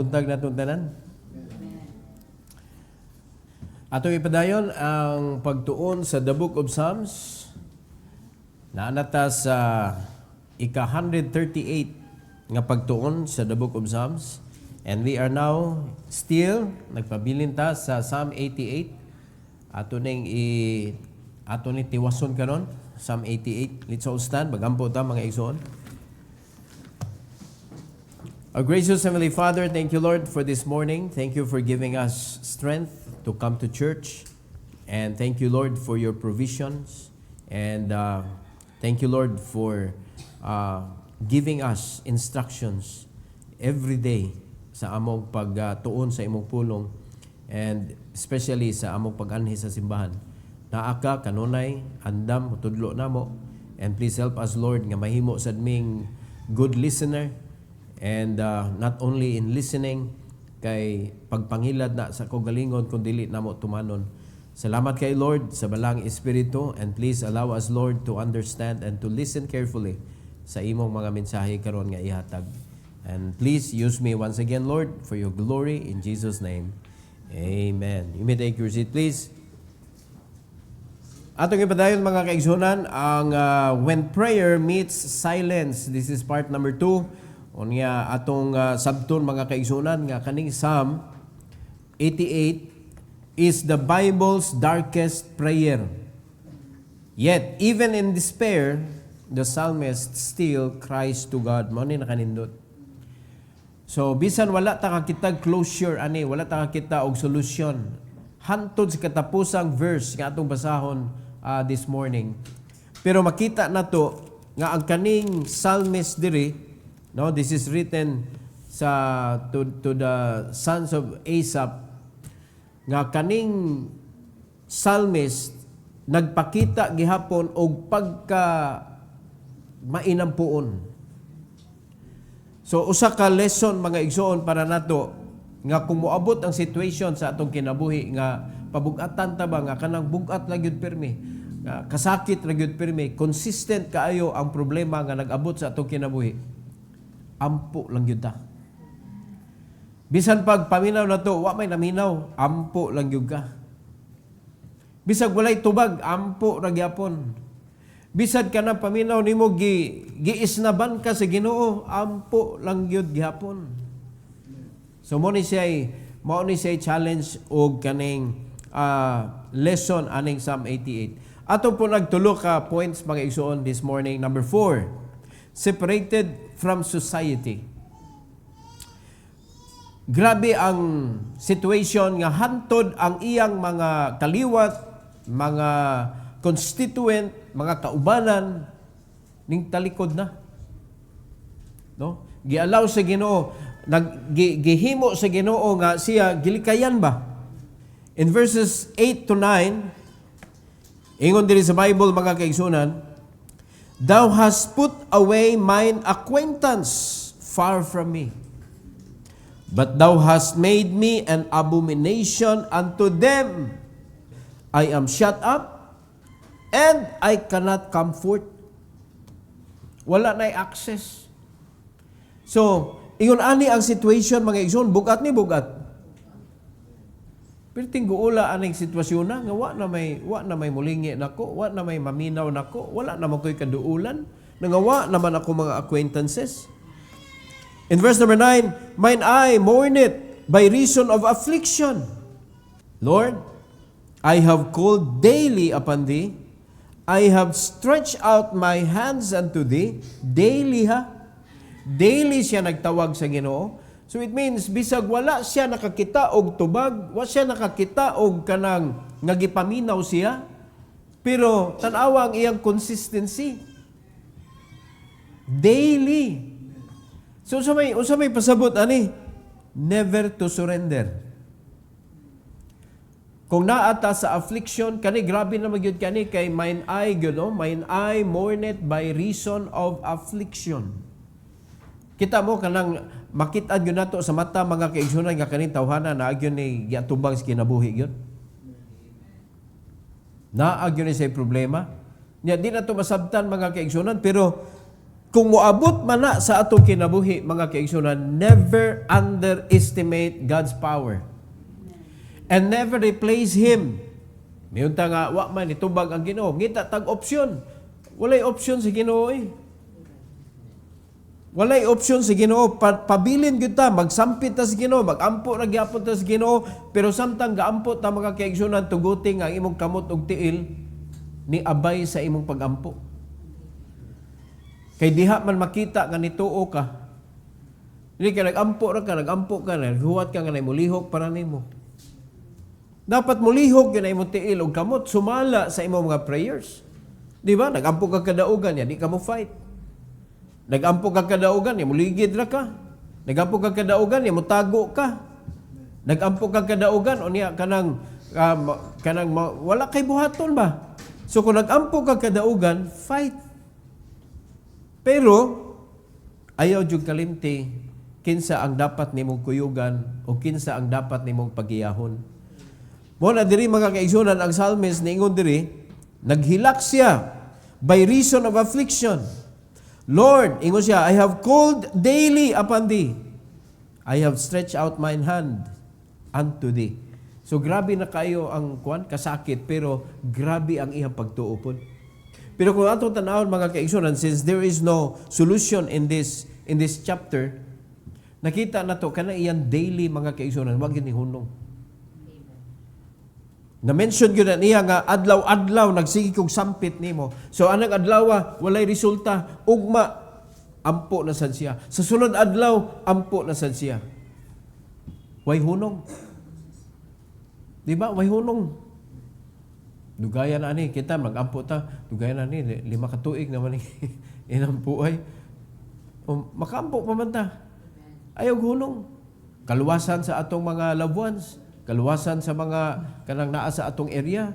buntag natong tanan. Atong ipadayon ang pagtuon sa The Book of Psalms. Naanata sa ika-138 nga pagtuon sa The Book of Psalms. And we are now still nagpabilin ta sa Psalm 88. Ato ning tiwason karon, Psalm 88. Let's all stand, magampo ta mga igsoon. Our gracious Heavenly Father, thank you, Lord, for this morning. Thank you for giving us strength to come to church. And thank you, Lord, for your provisions. And thank you, Lord, for giving us instructions every day sa among pagtuon sa imong pulong, and especially sa among pag-anhi sa simbahan. Naa ka kanunay, andam, tudlo namo. And please help us, Lord, nga mahimo sad ming good listener. And not only in listening, kay pagpangilad na sa kaugalingon kung dili namo tumanon. Salamat kay Lord sa balang Espiritu, and please allow us, Lord, to understand and to listen carefully sa imong mga mensahe karon nga ihatag. And please use me once again, Lord, for your glory, in Jesus' name. Amen. You may take your seat, please. Atong ipadayon mga kaigsunan ang when prayer meets silence. This is part number 2. Unya atong sabton mga kaigsunan nga kaning Psalm 88 is the Bible's darkest prayer. Yet even in despair, the psalmist still cries to God. Mao ni nakanindot. So bisan wala ta kakita closure ani, wala ta kakita og solution, hantod sa katapusang verse nga atong basahon this morning. Pero makita nato nga ang kaning psalmist diri, no, this is written to the sons of Asaph, nga kaning psalmist nagpakita gihapon og pagka mainampuon. So usa ka lesson mga igsoon para nato nga kung moabot ang situation sa atong kinabuhi nga pabug-atan ta ba nga kanang bugat lang gyud pirmi, nga kasakit lang gyud pirmi, consistent kaayo ang problema nga nag-abot sa atong kinabuhi, ampo lang gyud ta. Bisan pag paminaw na to, wa may naminaw, ampo lang gyud ka. Bisag walay tubag, ampo ra gyapon. Bisad ka na paminaw nimo giisnaban ka sa Ginoo, ampo lang gyud gihapon. So mo ni siya challenge og kaning lesson aning Psalm 88. Ato po nagtulo ka points mga igsoon this morning. Number 4, separated from society. Grabe ang situation nga hantod ang iyang mga kaliwat, mga constituent, mga kaubanan ning talikod na. No? Gialaw sa Ginoo, gihimo sa Ginoo nga siya gilikayan ba? In verses 8 to 9, ingon diri sa Bible mga kaigsunan, Thou hast put away mine acquaintance far from me, but thou hast made me an abomination unto them. I am shut up, and I cannot come forth. Wala na access. So, ingon ani ang situation mga igsoon, bugat ni bugat. Pero tingguula aning sitwasyon na nga wa na may mulingi nako, wa na may maminaw nako, wala na makoy kaduulan, nangawa naman ako mga acquaintances. In verse number 9, mine eye mourneth by reason of affliction. Lord, I have called daily upon thee. I have stretched out my hands unto thee. Daily ha? Daily siya nagtawag sa Ginoo. So it means, bisag wala siya nakakita og tubag, wala siya nakakita og kanang ngagipaminaw siya, pero tanawa ang iyang consistency. Daily. So unsa may pasabot ani? Never to surrender. Kung naata sa affliction, kani grabe na magyud kani kay mine eye gyud, no? Mine eye mourneth by reason of affliction. Kita mo kanang makita gyud nato sa mata mga kaigsunan nga kaning tawhana na agyon ni giatubang sa kinabuhi gyud. Na agyon ni say problema. Nya di na to masabtan mga kaigsunan, pero Kung moabot man na sa atong kinabuhi, mga kaigsunan, never underestimate God's power. And never replace Him. Mayunta nga, wa man itubag ang Ginoo. Ngita, tag-opsyon. Walay opsyon si Ginoo eh. Walay opsyon si Ginoo. Pabilin kita, magsampit ta si Ginoo, magampo na gyapon ta si Ginoo, pero samtang gaampot ta mga kaigsunan, tuguti nga imong kamot og tiil, ni abay sa imong pagampo. Kay diha man makita nga nituo ka. Dili ka nagampo ka, naghuwat ka nga mulihok para nimo. Dapat mulihok yun ay mo tiil og kamot, sumala sa imong mga prayers. Di ba? Nagampo ka kadaugan, ya, di ka mo fight. Nagampo ka kadaugan, ya, muligid ra ka. Nagampo ka kadaugan, ya, mutago ka. Nagampo ka kadaugan, o niya, wala kay buhaton ba? So kung nagampo ka kadaugan, fight. Pero, ayaw jud kalimti, kinsa ang dapat nimong kuyugan, o kinsa ang dapat nimong pagiyahon. Mo na diri mga kaigsunan, ang psalmist niingon diri, naghilak siya by reason of affliction. Lord, ingon siya, I have called daily upon thee. I have stretched out mine hand unto thee. So grabe na kayo ang kasakit, pero grabe ang iyang pagtuo po. Pero kung atong tanawon mga kaigsunan, since there is no solution in this chapter, nakita na to kana iyang daily mga kaigsunan, wag ni hunong. Na-mention ko na niya nga adlaw-adlaw nagsige kog sampit nimo. So anang adlaw walay resulta, ugma ampo na sad siya. Sa sunod adlaw ampo na sad siya. Way hunong. Di ba? Way hunong. Dugaya na ani kita magampo ta. Dugaya na ni 5 ka tuig naman ni inampo ay. Makampo pa man ta. Ayaw hunong. Kaluwasan sa atong mga loved ones. Kaluwasan sa mga kanang naa sa atong area.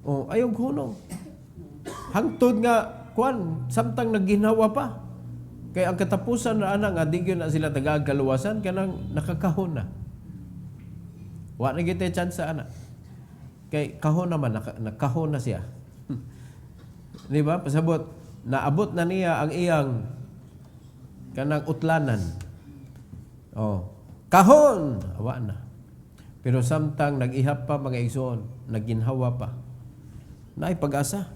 O ayaw hunong. Hangtod nga samtang nagginawa pa. Kay ang katapusan na ana nga di gyud na sila tagagkaluwasan kanang nakakahon na. Wa na gyud chance ana. Kay kahon naman nakahon na siya. Di ba? Pasabot naabot na niya ang iyang kanang utlanan. Oh, kahon awa na. Pero samtang nag-ihap pa mga igsoon, nagginhawa pa. Naay pag-asa.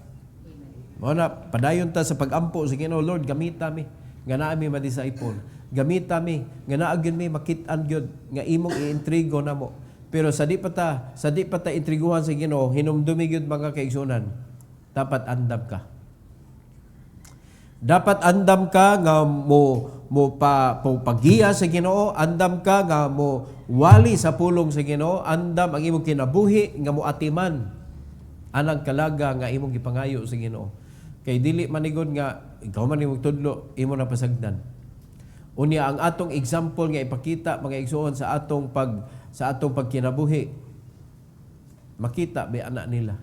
Mao na padayon ta sa pag-ampo sa Ginoo, Lord, gamita mi nga naa mi ma-disciple. Gamita mi nga naa gyud mi makit-an gyud nga imong iintrigo namo. Pero sa di pa ta intriguhan sa Ginoo, hinumdumi gyud mga kaigsunan. Dapat andam ka. Dapat andam ka nga mo pagiya sa Ginoo, andam ka nga mo wali sa pulong sa Ginoo, andam ang imong kinabuhi nga mo atiman anang kalaga nga imong gipangayo sa Ginoo. Kay dili manigod nga ikaw man imong tudlo, imo na pasagdan. Unya ang atong example nga ipakita mga igsoon sa atong pagkinabuhi, makita ba anak nila.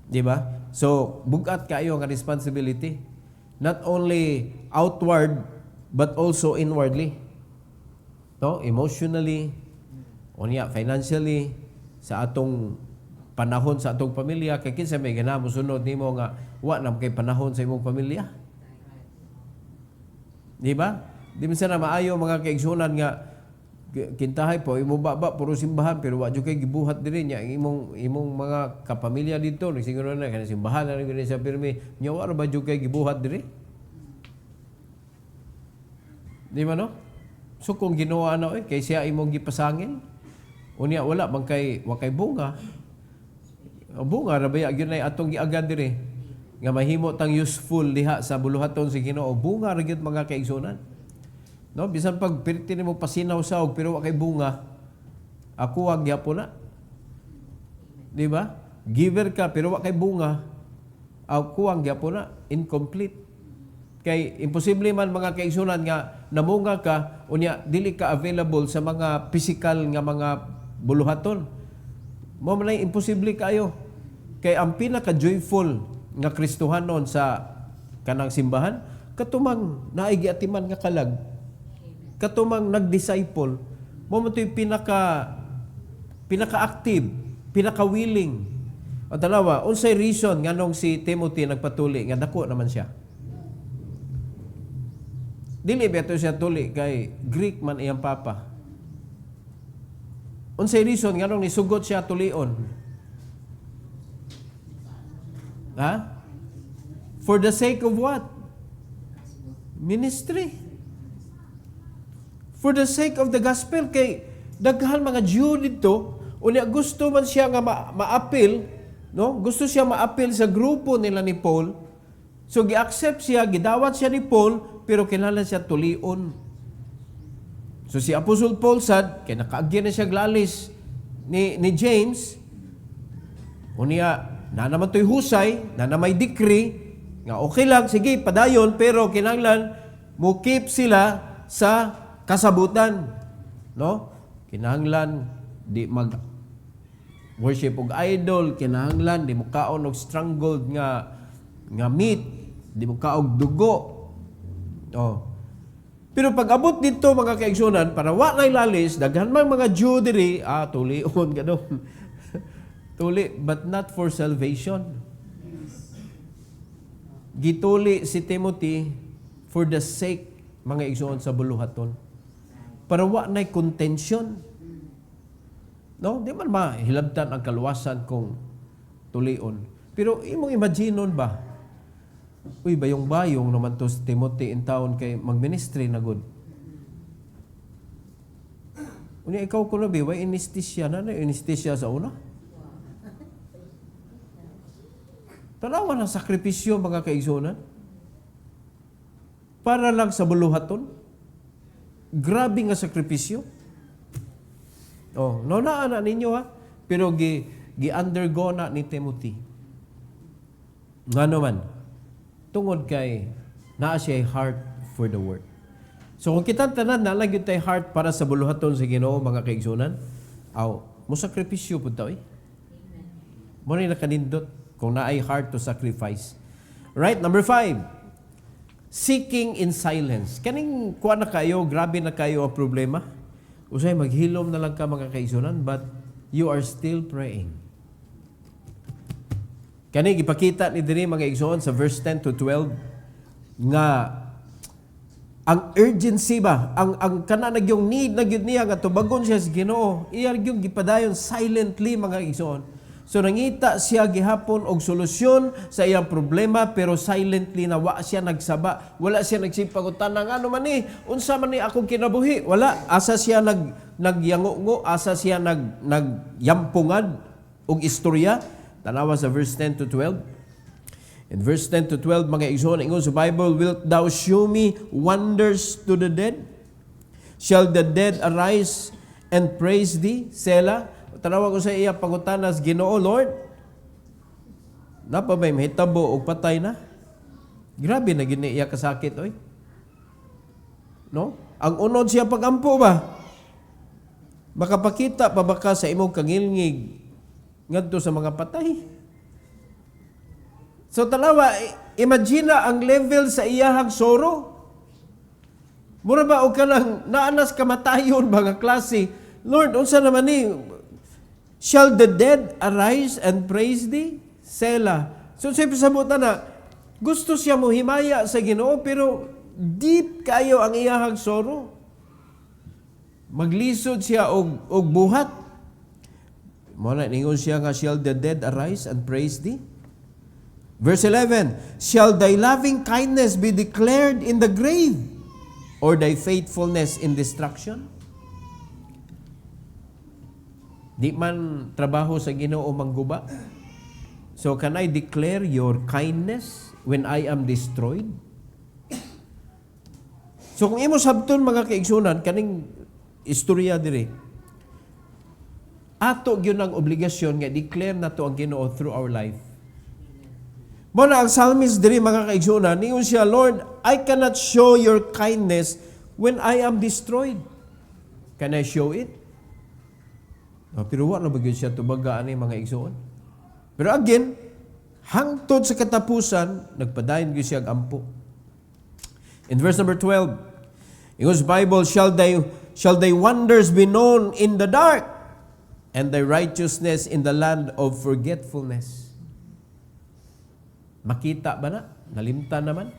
Di ba? So, bugat kayo nga responsibility. Not only outward, but also inwardly. No? Emotionally, unya, financially, sa atong panahon sa atong pamilya. Kaya kinsa may ganamo sunod nimo nga, wa na kay panahon sa imong pamilya. Di ba? Di man sana maayo mga kaigsunan nga, kintahay po imo baba puro simbahan pero wa jud kay gibuhat diri nya imong mga kapamilya dito nagsiguro na kana simbahan na gani sa pirmi nya wa ba jud kay gibuhat diri di ba no so kung ginawa na kay siya imong gipasangin unya wala bang kay wa kay bunga ra ba gyud nay atong giagad diri nga mahimo tang useful diha sa buluhaton sa Ginoo bunga ra gyud mga kaigsunan. No, bisan pag pirti nimo pasinaw saog pero wa kay bunga, ako wag gyapon na. Di ba? Giver ka pero wa kay bunga, ako wag gyapon na, incomplete. Kay imposible man mga kaigsunan nga namunga ka unya dili ka available sa mga physical nga mga buluhaton. Mo man imposible kayo. Kay ang pinaka joyful nga Kristohanon sa kanang simbahan katumang naay giatiman nga kalag. Katumang nag-disciple, mo man ito'y pinaka-active, pinaka-willing. O tanawa, unsay reason nga nung si Timothy nagpatuli, nga dako naman siya. Dili beto siya tuli kay Greek man iyang papa. Unsay reason nganong nisugot siya tulion? Ha? For the sake of what? Ministry. For the sake of the gospel. Kay daghan mga Jew dito, unya gusto man siya nga ma-appeal, no? Gusto siya ma-appeal sa grupo nila ni Paul. So gi-accept siya, gidawat siya ni Paul, pero kinahanglan siya tulion. So si Apostle Paul sad, kay nakaagyan na siya glalis ni James, unya na naman to'y husay, na may decree, nga okay lang, sige, padayon, pero kinahanglan mo keep sila sa kasabutan. No? Kinahanglan di mag worship og idol, kinahanglan di mo kaon og strangled nga meat, di mo kaog dugo. Oh. Pero pag abot dito mga kaigsunan, para wa nay lalis, daghan man mga Jew diri, tulion gadon. Tuli, but not for salvation. Gituli si Timothy for the sake, mga igsoon sa buluhaton. Para wa nay contention. No? Di man mahilabtan ang kaluwasan kung tulion. Pero imong imaginon ba? Uy, bayong-bayong naman to si Timothy in town kay mag-ministry na good. Unya ikaw ko na ba, way anesthesia na anesthesia sa una? Tanawan ang sakripisyo mga kaigsunan. Para lang sa buluhaton. Grabe nga sakripisyo. Oh, naunaan na ninyo ha. Pero gi-undergo na ni Timothy. Nga naman, tungod kay naa siya heart for the word. So kung kita tanan nalagyo tay heart para sa buluhaton sa Ginoo mga kaigsunan, mo sakripisyo pud ta mo ni nakanindot kung naay heart to sacrifice. Right, number 5. Seeking in silence. Kaning kuha na kayo, grabe na kayo ang problema. Usay maghilom na lang ka mga kaigsunan, but you are still praying. Kani gipakita ni diri mga igsoon sa verse 10 to 12 nga ang urgency ba, ang kana nagyong need na gyud niya nga tubagon siya sa Ginoo, iya gyud gipadayon silently mga igsoon. So nangita siya gihapon og solusyon sa iyang problema, pero silently na wa siya nagsaba, wala siya nagsipag-utan ng ano man ni, unsa man ni akong kinabuhi, wala, asa siya nagyango, asa siya nagyampungad og istorya. Tanawa sa verse 10 to 12. In verse 10 to 12, mga igsoon, ingon sa Bible, wilt thou shew me wonders to the dead? Shall the dead arise and praise thee? Sela. Tanawa ko sa iya pangutanas, Ginoo, Lord, napabay mahitabo o patay na? Grabe na gini iya kasakit, oy. No? Ang unod siya pagampo ba? Makapakita pa baka sa imong kangilngig ngadto sa mga patay. So tanawa, imagine ang level sa iyahang soro. Mura ba o kanang naanas kamatayon mga klase? Lord, unsa naman ni? Shall the dead arise and praise thee? Sela. So siyempre sabutan na, gusto siya mo himaya sa Ginoo, pero deep kayo ang iyahang soro. Maglisod siya og buhat. Muna, ningon siya nga, shall the dead arise and praise thee? Verse 11, shall thy loving kindness be declared in the grave, or thy faithfulness in destruction? Di man trabaho sa Ginoo mangguba. So can I declare your kindness when I am destroyed? So kung imo sabton mga kaigsunan, kaning istorya diri, ato gyud ang obligasyon nga declare nato ang Ginoo through our life. Muna ang psalmist diri mga kaigsunan, ningon siya, Lord, I cannot show your kindness when I am destroyed. Can I show it? Pero wala ba siya tubaga ani mga igsoon? Pero again, hangtod sa katapusan, nagpadayon gyud siya ampo. In verse number 12, in God's Bible, shall thy wonders be known in the dark, and thy righteousness in the land of forgetfulness. Makita ba na? Nalimtan naman?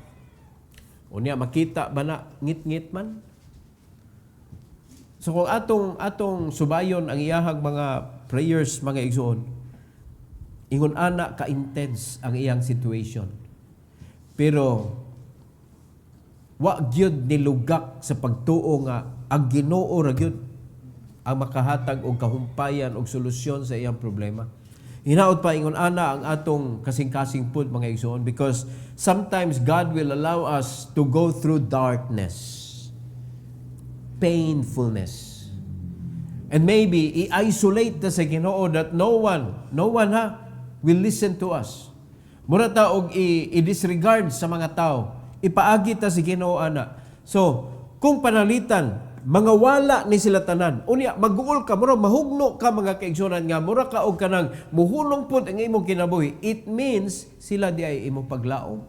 Unya makita ba na ngit-ngit man? So kung atong subayon ang iyahang mga prayers, mga igsoon, ingon ana ka-intense ang iyang situation. Pero wa gyud nilugak sa pagtuo nga ang Ginoo ra gyud ang makahatag og kahumpayan og solusyon sa iyang problema. Hinaot pa ingon ana ang atong kasing-kasing pud, mga igsoon, because sometimes God will allow us to go through darkness, painfulness. And maybe i-isolate ta sa Ginoo that no one will listen to us. Mura ta og i-disregard sa mga tao. Ipaagi ta sa Ginoo ana. So, kung panalitan, mga wala ni sila tanan. Unya, mag-uol ka, mura mahugno ka mga kaigsunan nga, mura ka og kanang muhunong pud ang imong kinabuhi. It means sila di ay imong paglaom.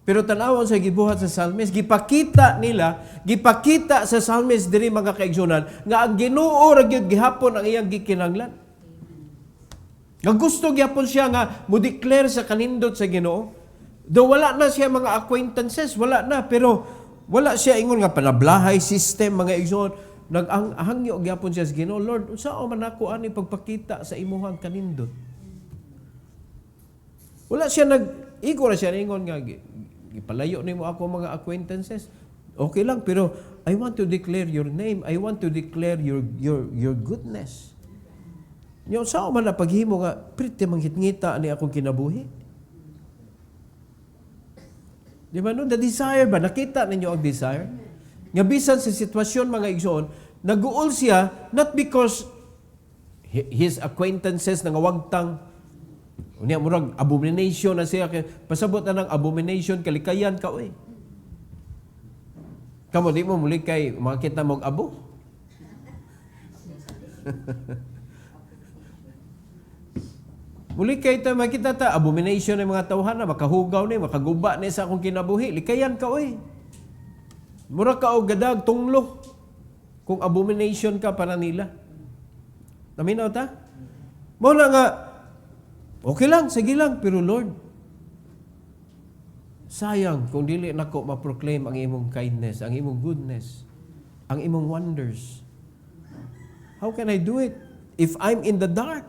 Pero tanawon sa gibuhat sa Psalmist, gipakita sa Psalmist diri mga kaigsunan nga ang Ginoo ra gyud gihapon ang iyang gikinahanglan. Nga gusto gyapon siya nga mo-declare sa kanindot sa Ginoo. Do wala na siya mga acquaintances, wala na, pero wala siya ingon nga panablahay system, mga igsoon. Nag-hangyo gyapon siya sa Ginoo, Lord, unsa man ako ani pagpakita sa imuhang kanindot? Wala siya igo na siya ingon nga ipalayo nimo ako mga acquaintances. Okay lang, pero I want to declare your name. I want to declare your goodness. Yung sao man na paghimo nga, pretty manghitngita ni akong kinabuhi. Di ba no? The desire ba? Nakita ninyo ang desire? Nga bisan sa sitwasyon, mga igsoon, nag-uol siya not because his acquaintances nangawagtang, unya murag abomination na siya, pasabot na ng abomination, kalikayan ka, oy. Kamo, di mo muli kay makita mong abo? Muli kay ta makita ta abomination ng mga tawhana, makahugaw ni, makaguba ni sa akong kinabuhi. Likayan ka, oy. Mura ka og gadag tunglo kung abomination ka para nila. Naminaw ta? Mo na nga, okay lang, sige lang, pero Lord, sayang kung dili nako ma-proclaim ang imong kindness, ang imong goodness, ang imong wonders. How can I do it if I'm in the dark?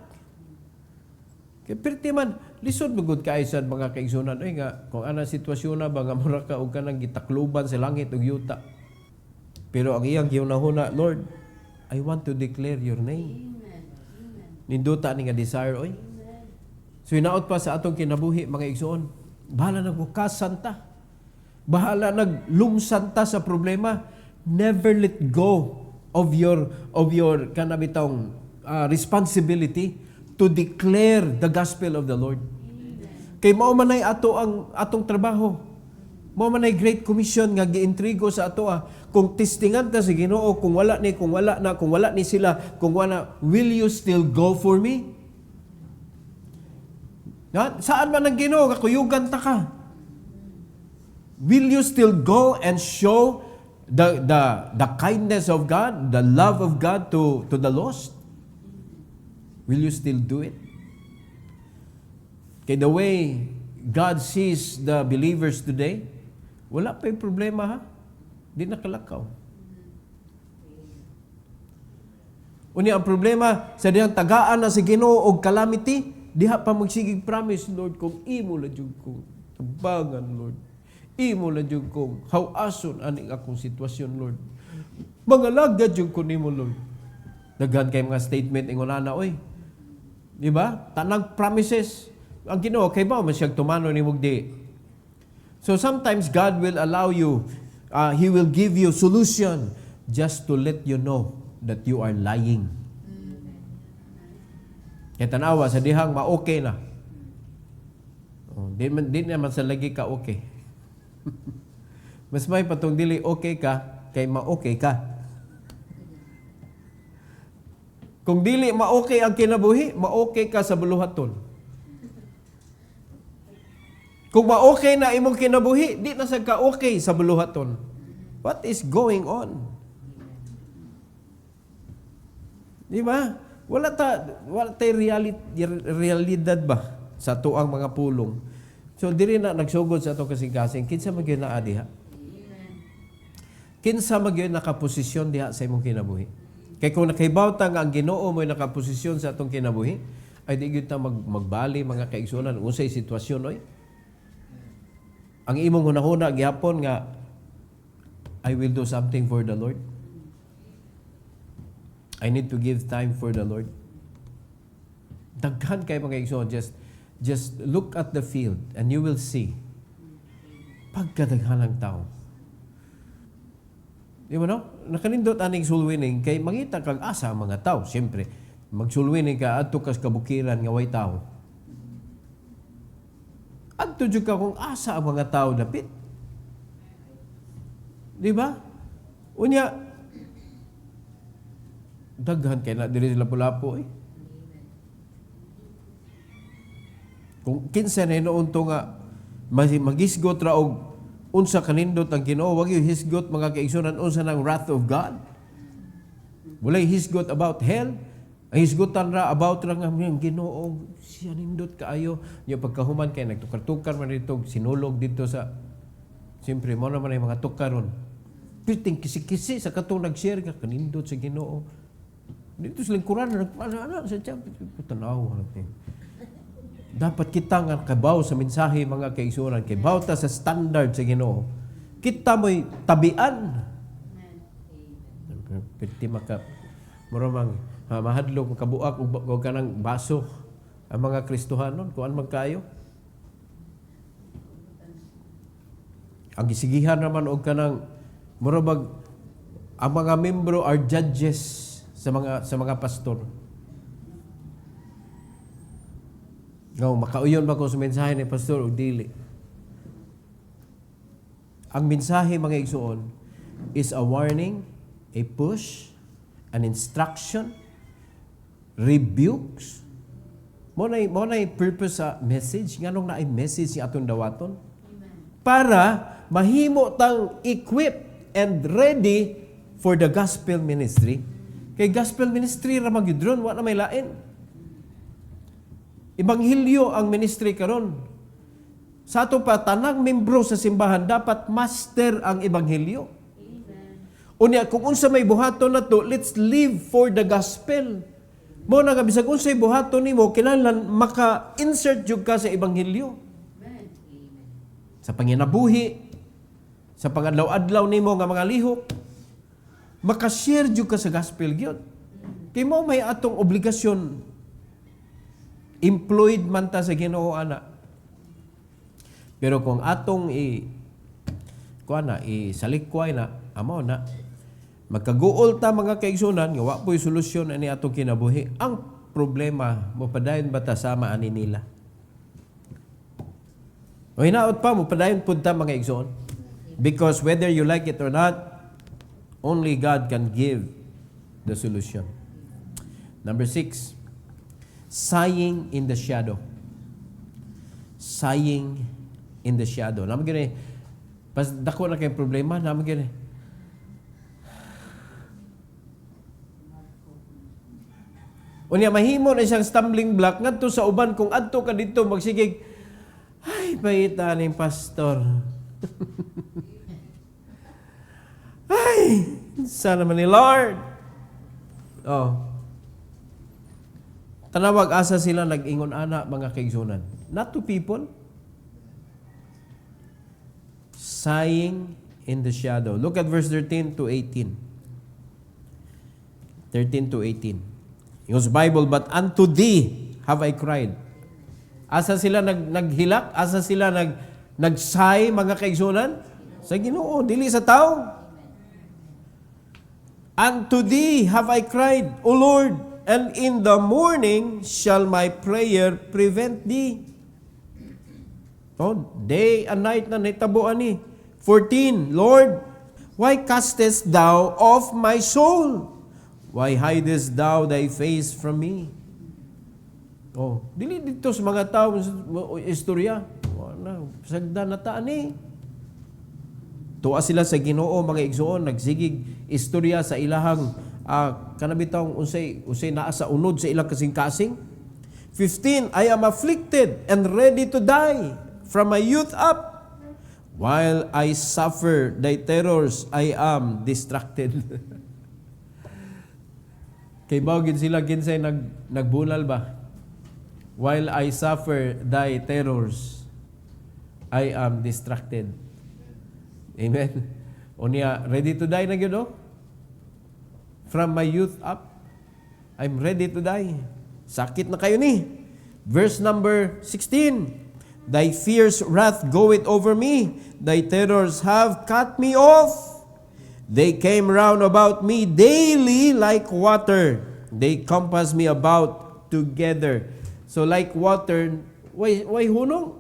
Kaya pirti man, lisod magod kaay sa mga kaigsunan. Ay nga, kung anong sitwasyon na ba, nga mura ka o ka nang gitakluban sa langit o yuta. Pero ang iyang giunahuna, Lord, I want to declare your name. Ninduta ni nga desire, oy. So hinaot pa sa atong kinabuhi, mga igsoon, bahala nagbukasan ta. Bahala naglumsan ta sa problema. Never let go of your kanabitang responsibility to declare the gospel of the Lord. Kay mao man ay atong trabaho. Mao man ay great commission nga giintrigo sa ato kung testingan ta sa Ginoo, kung wala ni sila, kung wala, will you still go for me? Saan man ang Ginoo, kakuyugan ta ka? Will you still go and show the kindness of God, the love of God to the lost? Will you still do it? Kaya the way God sees the believers today, wala pa yung problema, ha? Di nakalakaw. Unya ang problema, sa diyang tagaan na si Ginoo og calamity, diha pa magsigig promise, Lord, kung imo la jud kong tabangan, Lord. Imo la jud kong hawason aning akong sitwasyon, Lord. Mangalagad jud ko nimo, Lord. Daghan kay mga statement ingon ana, oy. Di ba? Tanang promises. Ang Ginoo kay ba man siyang tumano ni mugdi. So sometimes God will allow you, He will give you solution just to let you know that you are lying. Kaya tanawa sa dihang ma-okay na. Di naman sa lagi ka okay. Mas may patong dili okay ka, kay ma-okay ka. Kung dili ma-okay ang kinabuhi, ma-okay ka sa buluhaton. Kung ma-okay na imong kinabuhi, di na sa ka-okay sa buluhaton. What is going on? Di ba? Wala ta realidad ba sa tuang mga pulong. So diri na nagsugod sa atong kasing-kasing, kinsa man gyud naa diha? Kinsa man gyud nakaposisyon diha sa imong kinabuhi? Kay kung nakahibaw ta nga ang Ginoo mo'y nakaposisyon sa atong kinabuhi, ay di gyud ta magbali mga kaigsunan unsay sitwasyon oy. Ang imong hunahuna gihapon nga I will do something for the Lord. I need to give time for the Lord. Daghan kay mga igsoon, just look at the field and you will see pagkadaghan ng tao. Di ba no? Nakanindot aning soul winning kay mangita kag asa ang mga tao. Siyempre, mag soul winning ka adto kas kabukiran nga way tao. Adto jud ka kung asa ang mga tao dapit. Di ba? Unya, daghan kay na diri sila lapu-lapu eh. Kung kinsa na noon to nga magisgot ra og unsa kanindot ang Ginoo, wag yung hisgot mga kaigsunan unsa nang wrath of God. Walay hisgot about hell. Ang hisgotan ra about ra nga Ginoo siya nindot kaayo. Yung pagkahuman kay nagtukar-tukar man dito sinulog dito sa siyempre mo naman ay mga tukaron. Piting kisi-kisi sa katong nag-share ka kanindot sa Ginoo. Dito sa lingkuran ano sa tiyan tanaw natin. Dapat kita nga kabaw sa mensahe mga kaigsunan, kabaw ta sa standard sa Ginoo. Kita mo'y tabian. Piti maka maramang mahadlok kabuak o kanang baso ang mga Kristohanon kuan magkayo. Ang gisigihan naman og kanang murabag ang mga membro are judges sa mga pastor. No, makauyon ba ko sa mensahe ni pastor o dili? Ang mensahe mga igsuon is a warning, a push, an instruction, rebukes. Mo na purpose sa message, nganong na ay message ni atong dawaton para mahimo tang equip and ready for the gospel ministry. Kay gospel ministry ra magyudron wa na may lain. Ebanghelyo ang ministry karon. Sa ato pa tanang membro sa simbahan dapat master ang ebanghelyo. Unya kung unsa may buhaton nato, let's live for the gospel. Mo na nga bisag unsay buhaton nimo kinahanglan maka-insert jud ka sa ebanghelyo. Sa panginabuhi, sa pangadlaw-adlaw nimo nga mga lihok, maka-share jud ka sa gospel gyud. Kay mo may atong obligasyon. Employed man ta sa Ginoo ana. Pero kung atong isalikway na, amo na, magkaguol ta mga kaigsunan, nga wa po'y solusyon ani atong kinabuhi. Ang problema, mupadayon ba ta sama ani nila? O hinaot pa, mupadayon pud ta mga igsoon. Because whether you like it or not, only God can give the solution. Number 6, sighing in the shadow. Sighing in the shadow. Naman gini, pas dako na kayong problema, naman gini. Unya mahimo na isang stumbling block ngadto sa uban kung adto ka dito magsigig, ay paita ning pastor. Ay, sana man ni Lord. Oh. Tanawag asa sila nag-ingon ana mga kaigsunan. Not to people. Sighing in the shadow. Look at verse 13 to 18. 13 to 18. Yung Bible, but unto thee have I cried. Asa sila naghilak? Asa sila nagsigh mga kaigsunan? Sa Ginoo, dili sa tao. Unto thee have I cried, O Lord, and in the morning shall my prayer prevent thee. Oh, day and night na nitabuan ni. 14, Lord, why castest thou off my soul? Why hidest thou thy face from me? Oh, dili dito sa mga tao istorya. Wala, sagda na taan ni. Tuwa sila sa Ginoo mga igsoon, nagsigig istorya sa ilahang kanabitang unsay naa sa unod sa ilang kasing-kasing. 15, I am afflicted and ready to die. from my youth up. While I suffer thy terrors, I am distracted. Kay bawgin sila kinsay nagbunal ba? While I suffer thy terrors, I am distracted. Amen. Unya, ready to die na gyud oh? From my youth up, I'm ready to die. Sakit na kayo ni. Verse number 16. Thy fierce wrath goeth over me. Thy terrors have cut me off. They came round about me daily like water. They compass me about together. So like water, way hunong.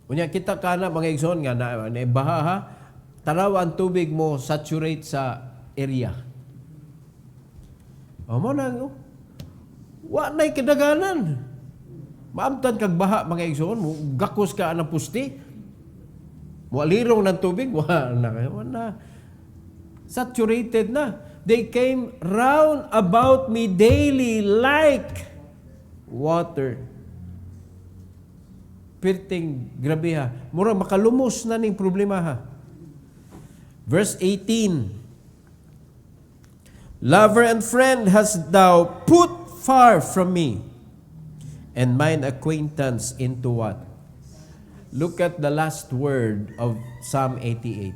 Unya kita kana mga igsoon nga na baha ha. Tanaw ang tubig mo saturate sa area. Amo na no. Wa nay kadaganan. Maamtan kag baha mga igsoon mo gakos ka ang pusti. Walirong ng tubig, wala. Saturated na. They came round about me daily like water. Pirting, grabe ha. Mura makalumos na ning problema ha. Verse 18. Lover and friend hast thou put far from me, and mine acquaintance into what? Look at the last word of Psalm 88.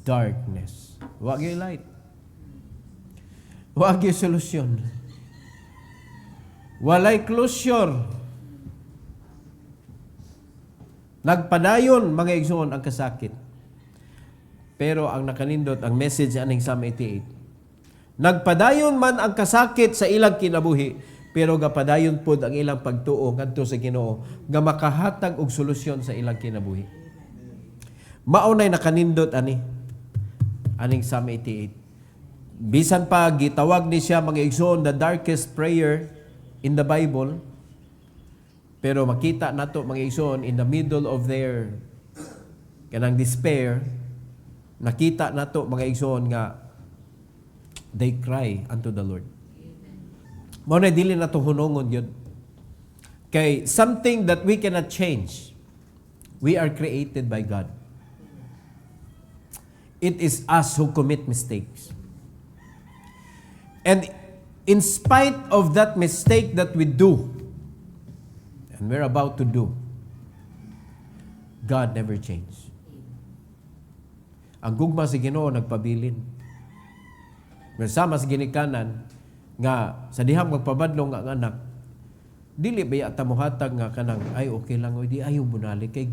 Darkness. Wag yung light. Wag yung solusyon. Walay closure. Nagpadayon, mga igsoon, ang kasakit. Pero ang nakanindot, ang message aning Psalm 88. Nagpadayon man ang kasakit sa ilang kinabuhi, pero gapadayon pod ang ilang pagtuo ngadto sa Ginoo nga makahatag og solusyon sa ilang kinabuhi. Maunay nakanindot aning Psalm 88. Bisan pa gitawag ni siya mga igsoon the darkest prayer in the Bible, pero makita nato mga igsoon in the middle of their kanang despair, nakita nato mga igsoon nga they cry unto the Lord. Mao na dili na to hunongon yun. Kay something that we cannot change. We are created by God. It is us who commit mistakes. And in spite of that mistake that we do, and we're about to do, God never changed. Ang gugma sa Ginoo nagpabilin. Sama sa ginikanan, nga sa dihang magpabadlong nga anak, dili ba yata mohatag nga kanang ay okay lang o di ayaw bunali kay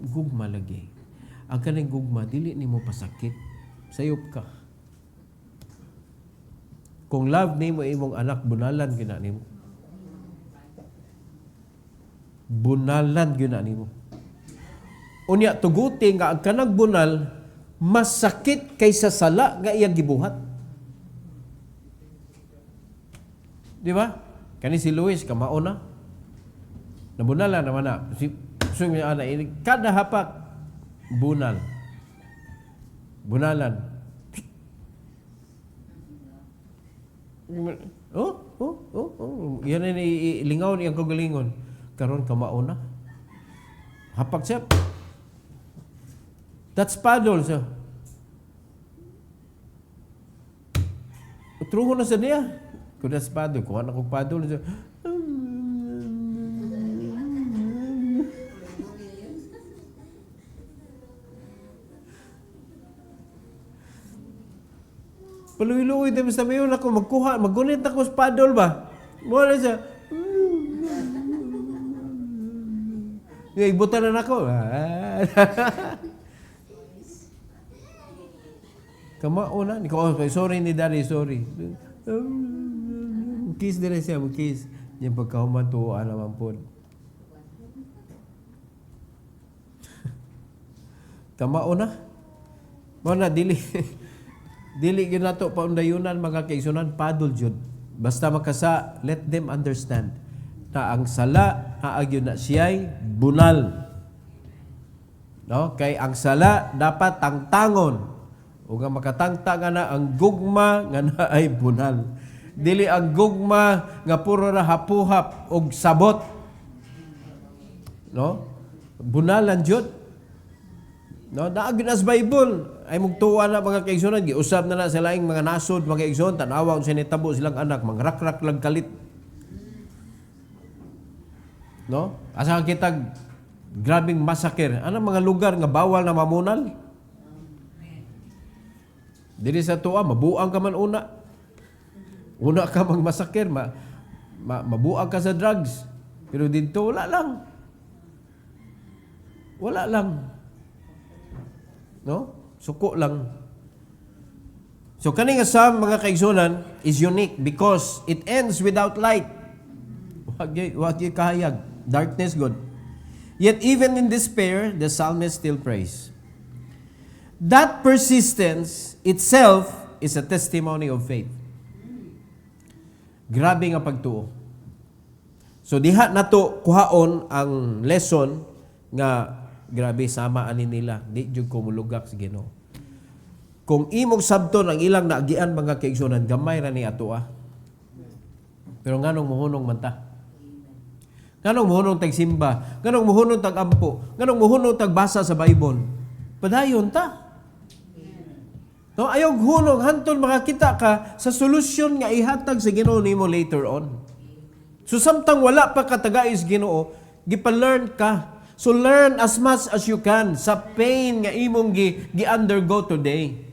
gugma lagi. Ang kanang gugma dili nimo pasakit, sayop ka. Kung love nimo imong anak, bunalan gyud nimo. Bunalan gyud nimo. Unya tuguti nga ang kanang bunal mas sakit kaysa sala nga iyang gibuhat. Di ba? Kani si Luis, kamao na. Nabunala naman na. Kada hapak, bunal. Bunalan. Yan na ilingaw niyang kagalingon. Karon kamao na. Hapak siya. That's paddle siya. Truho na sa niya. Kung that's paddle, kung anak kong paddle siya. Paluwi-luwi din sa mayon ako, magkunit ako sa paddle ba? Mula siya. Ibutan na ako. Kamao na. Sorry ni Daddy, sorry. Kiss din siya, kiss. Yung pagkahuman tuwaan naman po. Kamao na. Mao na, dili yun na to paundayunan mga kaisunan, padol yun. Basta makasa, let them understand na ang sala, haag yun na siya'y bunal. No? Kay ang sala, dapat tangtangon. O nga makatangta nga na, ang gugma nga na ay bunal. Dili ang gugma nga puro ra hapuhap og sabot. No? Bunalan jud. No, naagin as Bible ay mugtuwa na mga kaigsunan, giusab na sa laing mga nasod mga kaigsunan, tanawa kung sinitabo silang anak, mangrak-rak lang kalit. No? Asa kita grabing massacre. Ano mga lugar nga bawal na mamunal? Dili sa tuwa, mabuang ka man una. Una ka mang massacre, mabuang ka sa drugs. Pero dito, wala lang. Wala lang. No? Suko lang. So, kaning asam, mga kaigsunan, is unique because it ends without light. Wag yung kahayag. Darkness, good. Yet, even in despair, the psalmist still prays. That persistence itself is a testimony of faith. Grabe nga pagtuo. So, diha nato kuhaon ang lesson nga grabe, sama ani nila. Di jud ko mulugak sa Ginoo. Kung imong sabton ang ilang naagian mga kaigsunan, gamay ra ni ato Pero nganong muhunong man ta? Nganong muhunong tag simba? Nganong muhunong tag ampo? Nganong muhunong tag basa sa Bible? Padayon ta. No, ayaw hunong hanton makakita ka sa solusyon nga ihatag sa Ginoo nimo later on. So samtang wala pa katagais Ginoo, gipa-learn ka. So learn as much as you can sa pain nga imong gi-undergo today.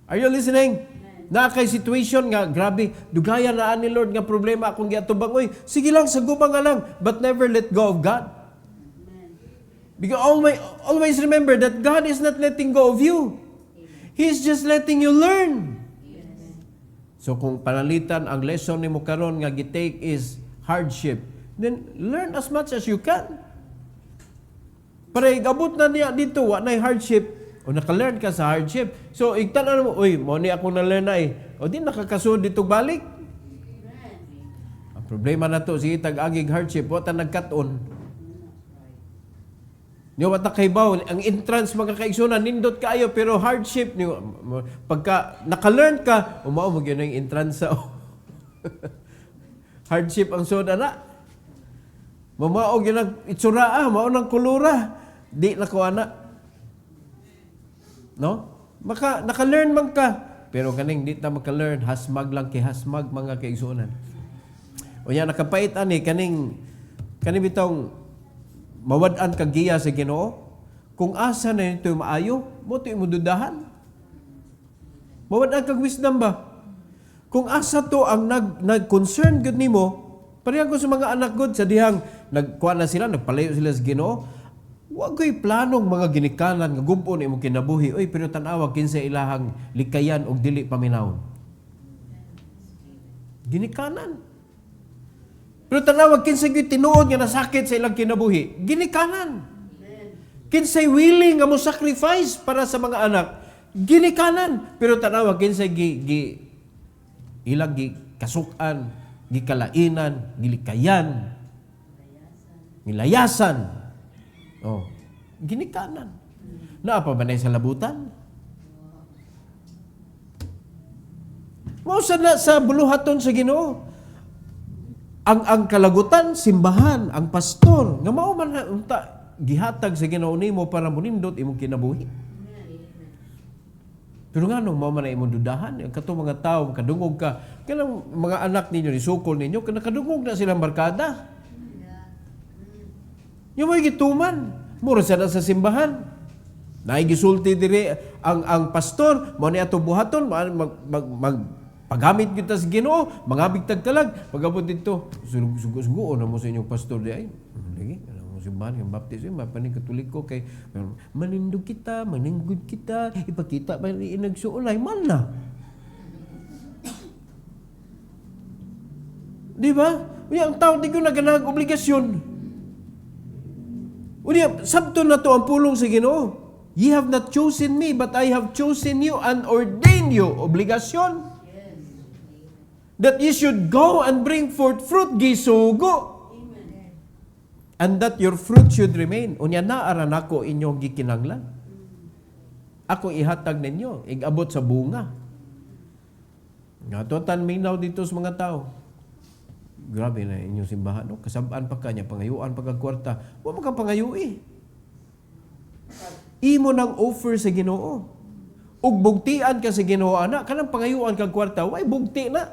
Are you listening? Na kay situation nga grabe, dugaya na ani Lord nga problema akong giatubang. Oy, sige lang sagubang nga lang, but never let go of God. Because always remember that God is not letting go of you. He's just letting you learn. So kung panalitan ang lesson nimo karon nga gitake is hardship, then learn as much as you can. Para igabot na niya dito, wa na'y hardship, o naka-learn ka sa hardship. So, igtanan mo, uy, mo ni ako na-learn na o di nakakasunod dito balik. Ang problema na to, sige, tag-agig hardship, wata nagkaton. Niyo wata kaybaw, ang entrance mga kaigsunan, nindot kayo, pero hardship, niyo, pagka naka-learn ka, umao mo yun ang entrance sa hardship ang soda na. Mamaog yun ang itsura, mao ng kulura. Di nakuha na. No? Naka-learn man ka. Pero kaning di ta maka-learn, hasmag lang kay hasmag mga kaigsunan. O yan, nakapait ani, kaning bitong mawad-an kag giya sa Ginoo. Kung asa na ito maayo, mo ito imududahan. Mawad-an kag wisdom ba? Kung asa to ang nag-concern gud nimo, parehang ko sa mga anak gud sa dihang nagkuha na sila, nagpalayo sila sa Ginoo. Wa ko'y planong mga ginikanan nga gubon imong kinabuhi. Oy, pero tan-awa kinsa ilahang likayan og dili paminawon. Ginikanan. Pero tan-awa kinsa gyud tinuod nga nasakit sa ilang kinabuhi. Ginikanan. Kinsay willing nga mo sacrifice para sa mga anak. Ginikanan. Pero tan-awa kinsa ilang kasukan, gikalainan, gilikayan, nilayasan. Oh, ginikanan. Naa pa ba na sa labutan? Mausa na sa buluhaton sa Ginoo. Ang kalagutan, simbahan, ang pastor, nga mao man unta gihatag sa Ginoo nimo para munindot imong kinabuhi. Pero nga nung mao man imong dudahan, ang katong mga tawo kadungog ka, kanang mga anak ninyo ni sukol ninyo, kadungog na silang barkada. Yung may gituman, mura siya sa simbahan. Naigisulti diri ang pastor, mo ni ato buhaton, paggamit kita sa Ginoo, mangabig tagtalag, pagabot dito, sugo-sugo na mo sa inyong pastor di ay. Lagi, alam mo simbahan, yung baptism, mapaning katoliko kay manindog kita, maninggod kita, ipakita pa rin nagsuulay, man na. Di ba? Ang tao di ko naganag obligasyon. Unya, sabto na to ang pulong sa Ginoo. Ye have not chosen me, but I have chosen you and ordained you. Obligasyon. Yes. That ye should go and bring forth fruit, gisugo. Amen. And that your fruit should remain. Unya na aran ako inyong gikinanglan. Ako ihatag ninyo, igabot sa bunga. Nga to tan minaw dito sa mga tao. Grabe na inyong simbahan, no? Kasabaan pa kanya, pangayuan pa kagkwarta. Huwag mo kang pangayu Imo nang offer sa Ginoo. Ug bugtian ka sa Ginoo, ana, kanang pangayuan kagkwarta, way bugti na.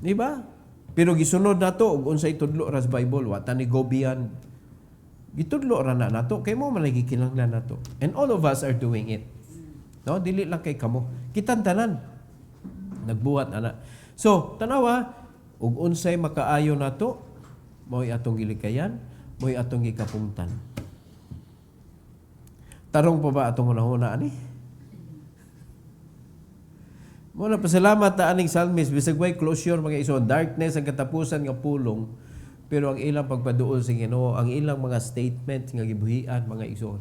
Di ba? Pero gisunod na to, ug unsay tudlo ras Bible, wa ta ni gobian. Gitudlo ra na nato, kay mo man lagi kinahanglan nato. And all of us are doing it. No, dili lang kay kamo. Kitang tanan nagbuhat ana. So, tanawa, ug unsay makaayo nato, mo'y atong gilikayan, mo'y atong gikapungtan. Tarong pa ba atong hunahuna ani? Muna pasalamat ta aning psalmist, bisag way closure mga iso, darkness ang katapusan nga pulong, pero ang ilang pagpaduol sa Ginoo, ang ilang mga statement nga gibuhian mga iso.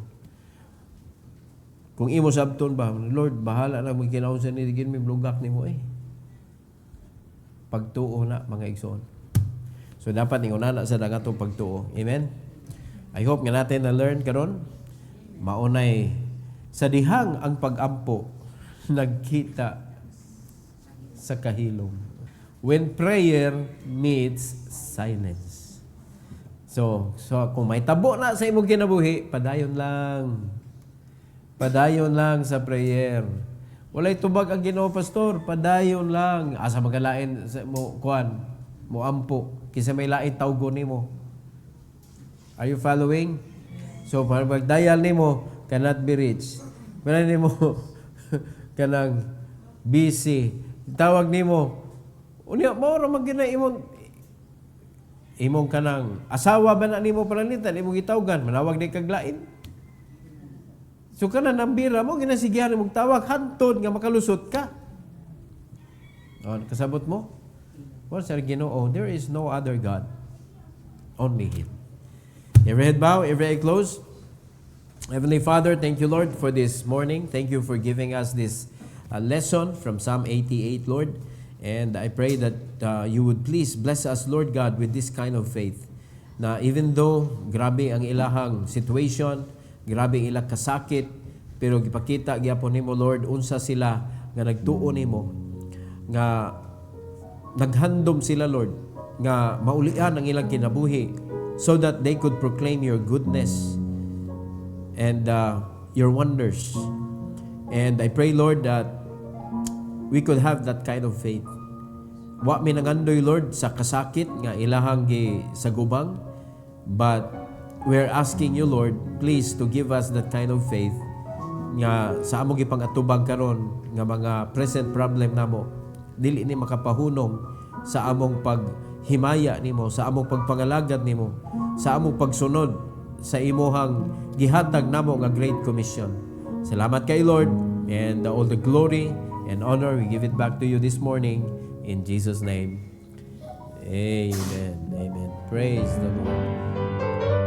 Kung imo sabton ba, Lord, bahala na mo kinaunsa ni gin mi blugak nimo pagtuo na mga igsoon. So dapat inguna na sa dangatong pagtuo. Amen. I hope nga natin na learn karon maunay sa dihang ang pag-ampo nagkita sa kahilom. When prayer meets silence. So kung may tabo na sa imong kinabuhi, padayon lang. Padayon lang sa prayer. Walay tubag ang Ginoo, pastor, padayon lang. Asa magalain mo kuan, mo ampo kisa may lain tawgo nimo. Are you following? So para magdayal nimo cannot be reached. Wala nimo kanang busy. Tawag nimo unya mao ra man gina imong kanang asawa ba na nimo panalitan imong gitawgan manawag ni kag lain. So kana nambira mo ginasigihan mong tawag hantod nga makalusot ka. Kasabot mo? Well, sa Ginoo, there is no other God. Only Him. Every head bow, every eye closed. Heavenly Father, thank you, Lord, for this morning. Thank you for giving us this lesson from Psalm 88, Lord. And I pray that you would please bless us, Lord God, with this kind of faith. Na even though grabe ang ilahang situation, grabe ilang kasakit, pero gipakita gyapon nimo Lord unsa sila nga nagtuo nimo, nga naghandom sila Lord, nga maulian ang ilang kinabuhi so that they could proclaim your goodness and your wonders. And I pray Lord that we could have that kind of faith. Wa mi nangandoy Lord sa kasakit nga ilahang gisagubang, but we're asking you, Lord, please to give us that kind of faith nga sa among gipang-atubang karon nga mga present problem namo dili ni makapahunong sa among paghimaya nimo, sa among pagpangalagad nimo, sa among pagsunod sa imuhang gihatag namo nga Great Commission. Salamat kay Lord, and all the glory and honor we give it back to you this morning in Jesus' name. Amen. Amen. Praise the Lord.